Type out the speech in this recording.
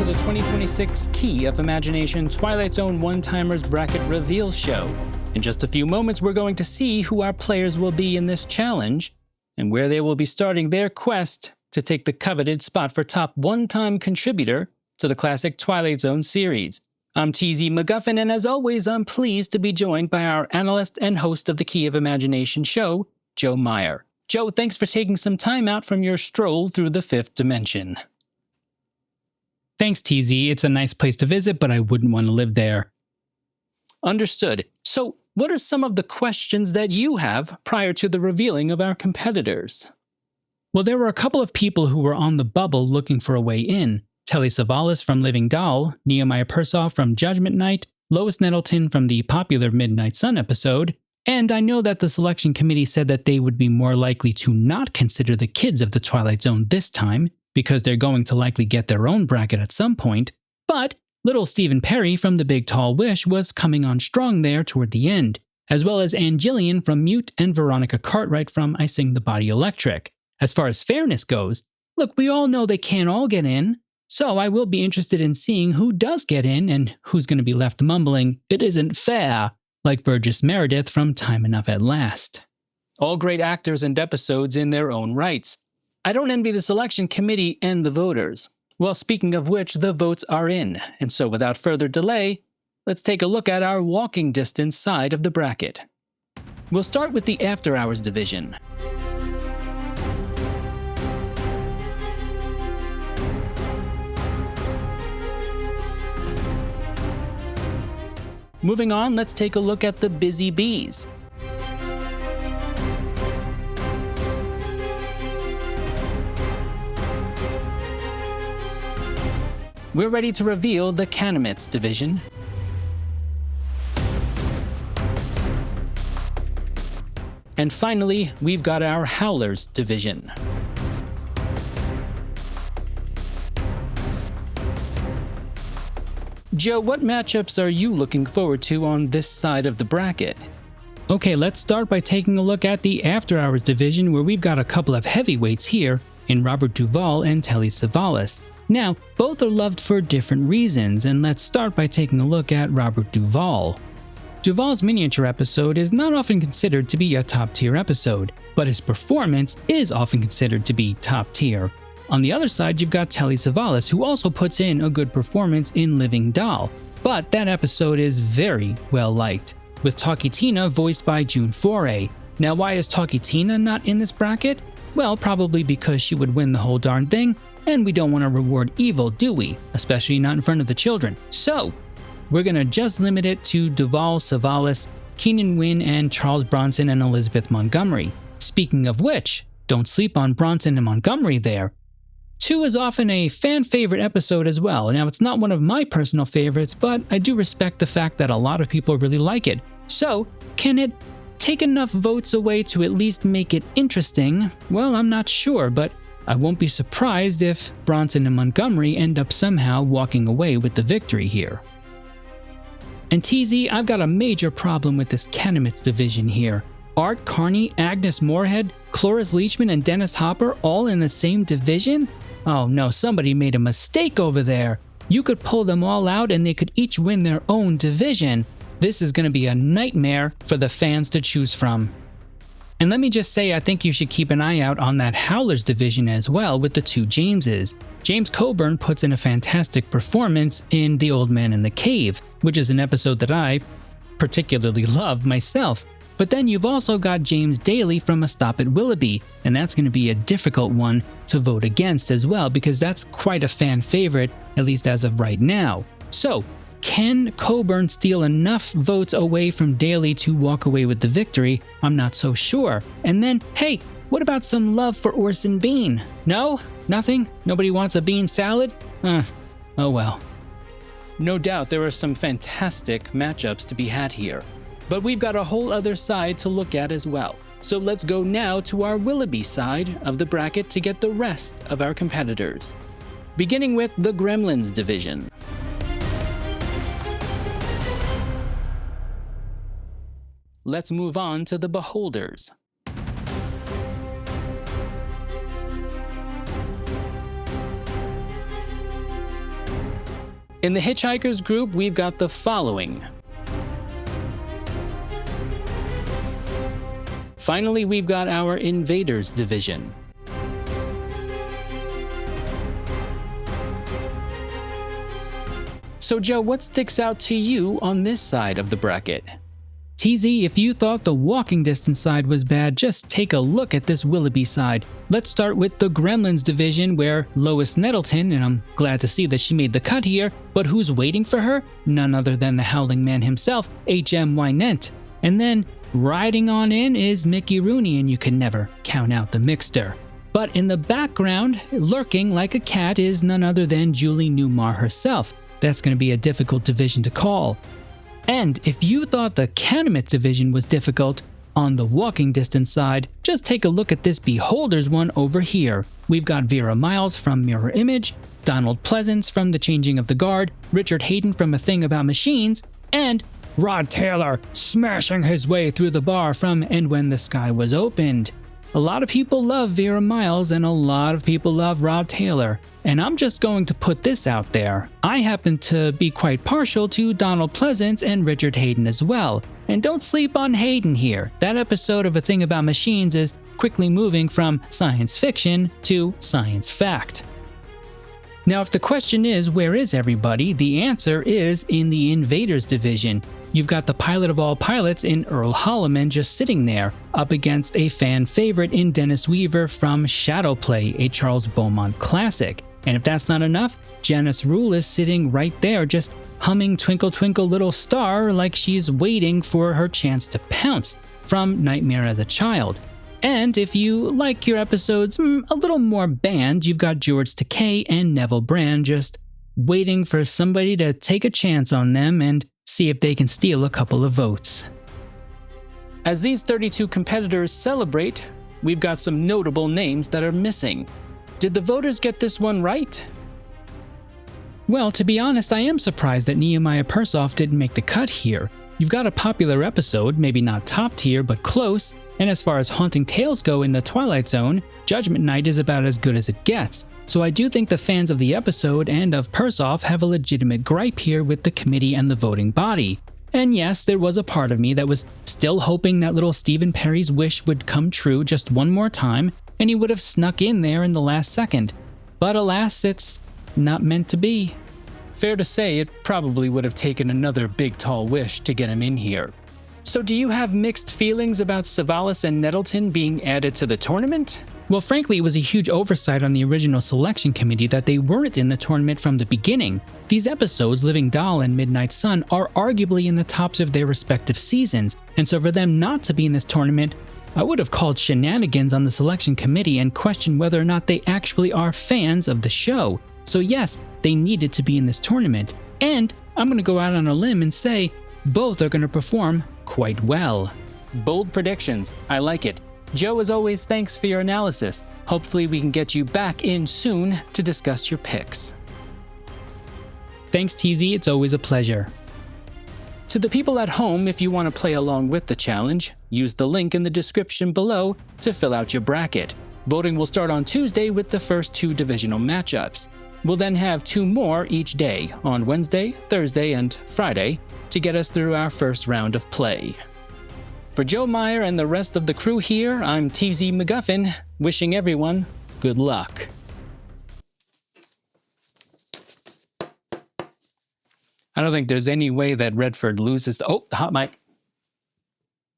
to the 2026 Key of Imagination Twilight Zone One-Timers Bracket Reveal Show. In just a few moments, we're going to see who our players will be in this challenge, and where they will be starting their quest to take the coveted spot for top one-time contributor to the classic Twilight Zone series. I'm TZ McGuffen, and as always, I'm pleased to be joined by our analyst and host of the Key of Imagination show, Joe Meyer. Joe, thanks for taking some time out from your stroll through the fifth dimension. Thanks, TZ. It's a nice place to visit, but I wouldn't want to live there. Understood. So, what are some of the questions that you have prior to the revealing of our competitors? Well, there were a couple of people who were on the bubble looking for a way in. Telly Savalas from Living Doll, Nehemiah Persoff from Judgment Night, Lois Nettleton from the popular Midnight Sun episode, and I know that the selection committee said that they would be more likely to not consider the kids of the Twilight Zone this time, because they're going to likely get their own bracket at some point, but little Stephen Perry from The Big Tall Wish was coming on strong there toward the end, as well as Ann Gillian from Mute and Veronica Cartwright from I Sing the Body Electric. As far as fairness goes, look, we all know they can't all get in, so I will be interested in seeing who does get in and who's going to be left mumbling, "It isn't fair," like Burgess Meredith from Time Enough at Last. All great actors and episodes in their own rights. I don't envy the selection committee and the voters. Well, speaking of which, the votes are in, and so without further delay, let's take a look at our walking distance side of the bracket. We'll start with the After Hours division. Moving on, let's take a look at the Busy Bees. We're ready to reveal the Canimits division. And finally, we've got our Howlers division. Joe, what matchups are you looking forward to on this side of the bracket? Okay, let's start by taking a look at the After Hours division, where we've got a couple of heavyweights here in Robert Duvall and Telly Savalas. Now, both are loved for different reasons, and let's start by taking a look at Robert Duvall. Duvall's miniature episode is not often considered to be a top-tier episode, but his performance is often considered to be top-tier. On the other side, you've got Telly Savalas, who also puts in a good performance in Living Doll, but that episode is very well liked, with Talkie Tina voiced by June Foray. Now, why is Talkie Tina not in this bracket? Well, probably because she would win the whole darn thing, and we don't want to reward evil, do we? Especially not in front of the children. So, we're gonna just limit it to Duvall, Savalas, Keenan Wynn, and Charles Bronson and Elizabeth Montgomery. Speaking of which, don't sleep on Bronson and Montgomery there. 2 is often a fan favorite episode as well. Now, it's not one of my personal favorites, but I do respect the fact that a lot of people really like it. So, can it take enough votes away to at least make it interesting? Well, I'm not sure, but I won't be surprised if Bronson and Montgomery end up somehow walking away with the victory here. And TZ, I've got a major problem with this Canimits division here. Art Carney, Agnes Moorehead, Cloris Leachman, and Dennis Hopper all in the same division? Oh no, somebody made a mistake over there. You could pull them all out and they could each win their own division. This is going to be a nightmare for the fans to choose from. And let me just say, I think you should keep an eye out on that Howlers division as well with the 2 Jameses. James Coburn puts in a fantastic performance in The Old Man in the Cave, which is an episode that I particularly love myself. But then you've also got James Daly from A Stop at Willoughby, and that's going to be a difficult one to vote against as well, because that's quite a fan favorite, at least as of right now. So, can Coburn steal enough votes away from Daly to walk away with the victory? I'm not so sure. And then, hey, what about some love for Orson Bean? No? Nothing? Nobody wants a bean salad? Oh well. No doubt there are some fantastic matchups to be had here. But we've got a whole other side to look at as well. So let's go now to our Willoughby side of the bracket to get the rest of our competitors. Beginning with the Gremlins division. Let's move on to the Beholders. In the Hitchhikers group, we've got the following. Finally, we've got our Invaders division. So Joe, what sticks out to you on this side of the bracket? TZ, if you thought the walking distance side was bad, just take a look at this Willoughby side. Let's start with the Gremlins division, where Lois Nettleton, and I'm glad to see that she made the cut here, but who's waiting for her? None other than the Howling Man himself, H.M. Wynant. And then riding on in is Mickey Rooney, and you can never count out the Mixter. But in the background, lurking like a cat, is none other than Julie Newmar herself. That's going to be a difficult division to call. And if you thought the Canamet division was difficult on the walking distance side, just take a look at this Beholders one over here. We've got Vera Miles from Mirror Image, Donald Pleasance from The Changing of the Guard, Richard Hayden from A Thing About Machines, and Rod Taylor smashing his way through the bar from And When the Sky Was Opened. A lot of people love Vera Miles and a lot of people love Rod Taylor. And I'm just going to put this out there. I happen to be quite partial to Donald Pleasance and Richard Hayden as well. And don't sleep on Hayden here. That episode of A Thing About Machines is quickly moving from science fiction to science fact. Now, if the question is, where is everybody? The answer is in the Invaders division. You've got the pilot of all pilots in Earl Holliman just sitting there, up against a fan favorite in Dennis Weaver from Shadowplay, a Charles Beaumont classic. And if that's not enough, Janice Rule is sitting right there, just humming Twinkle Twinkle Little Star like she's waiting for her chance to pounce from Nightmare as a Child. And if you like your episodes a little more banned, you've got George Takei and Neville Brand just waiting for somebody to take a chance on them and see if they can steal a couple of votes. As these 32 competitors celebrate, we've got some notable names that are missing. Did the voters get this one right? Well, to be honest, I am surprised that Nehemiah Persoff didn't make the cut here. You've got a popular episode, maybe not top tier, but close, and as far as haunting tales go in the Twilight Zone, Judgment Night is about as good as it gets. So I do think the fans of the episode and of Persoff have a legitimate gripe here with the committee and the voting body. And yes, there was a part of me that was still hoping that little Stephen Perry's wish would come true just one more time, and he would have snuck in there in the last second. But alas, it's not meant to be. Fair to say, it probably would have taken another big tall wish to get him in here. So do you have mixed feelings about Savalas and Nettleton being added to the tournament? Well, frankly, it was a huge oversight on the original selection committee that they weren't in the tournament from the beginning. These episodes, Living Doll and Midnight Sun, are arguably in the tops of their respective seasons, and so for them not to be in this tournament, I would have called shenanigans on the selection committee and questioned whether or not they actually are fans of the show. So yes, they needed to be in this tournament, and I'm going to go out on a limb and say both are going to perform quite well. Bold predictions, I like it. Joe, as always, thanks for your analysis. Hopefully we can get you back in soon to discuss your picks. Thanks, TZ, it's always a pleasure. To the people at home, if you want to play along with the challenge, use the link in the description below to fill out your bracket. Voting will start on Tuesday with the first 2 divisional matchups. We'll then have 2 more each day, on Wednesday, Thursday, and Friday, to get us through our first round of play. For Joe Meyer and the rest of the crew here, I'm TZ McGuffen, wishing everyone good luck. I don't think there's any way that Redford loses. Oh, hot mic.